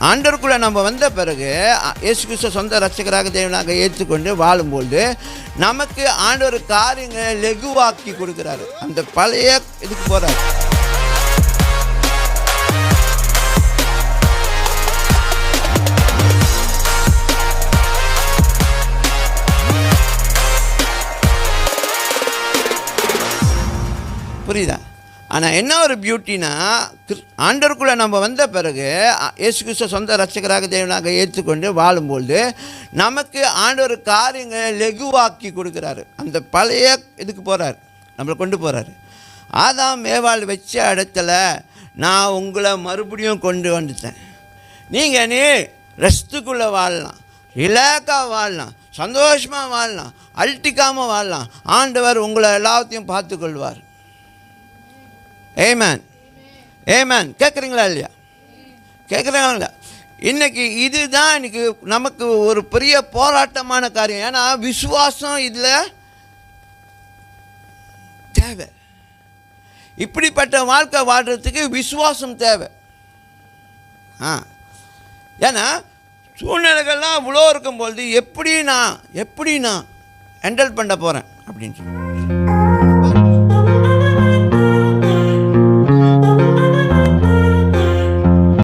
ஆண்டவருக்குள்ளே நம்ம வந்த பிறகு இயேசு கிறிஸ்துவ சொந்த ரட்சகராக தேவனாக ஏற்றுக்கொண்டு வாழும்போது நமக்கு ஆண்டவர் காரியங்களை லெகுவாக்கி கொடுக்குறாரு. அந்த பழைய இதுக்கு போகிறார். புரியுதா? ஆனால் என்ன ஒரு பியூட்டினா, ஆண்டவருக்குள்ளே நம்ம வந்த பிறகு இயேசு கிறிஸ்துவ சொந்த ரட்சகராக தேவனாக ஏற்றுக்கொண்டு வாழும்போது நமக்கு ஆண்டவர் காரியங்களை லெகுவாக்கி கொடுக்குறாரு. அந்த பழைய இதுக்கு போகிறார், நம்மளை கொண்டு போகிறாரு. ஆதாம் ஏவாள் வச்ச இடத்துல நான் உங்களை மறுபடியும் கொண்டு வந்துட்டேன். நீங்கள் நீ ரெஸ்ட்டுக்குள்ளே வாழலாம், ரிலாக்ஸாக வாழலாம், சந்தோஷமாக வாழலாம், அழட்டிக்காமல் வாழலாம். ஆண்டவர் உங்களை எல்லாத்தையும் பார்த்துக்கொள்வார். ஏமேன், ஏமேன். கேட்குறீங்களா இல்லையா? கேட்குறாங்களா? இன்றைக்கி இதுதான் இன்றைக்கி நமக்கு ஒரு பெரிய போராட்டமான காரியம். ஏன்னா விசுவாசம் இதில் தேவை. இப்படிப்பட்ட வாழ்க்கை வாழ்கிறதுக்கு விசுவாசம் தேவை. ஏன்னா சூழ்நிலைகள்லாம் இவ்வளோ இருக்கும்பொழுது எப்படி நான் ஹேண்டில் பண்ண போகிறேன் அப்படின்னு சொல்லி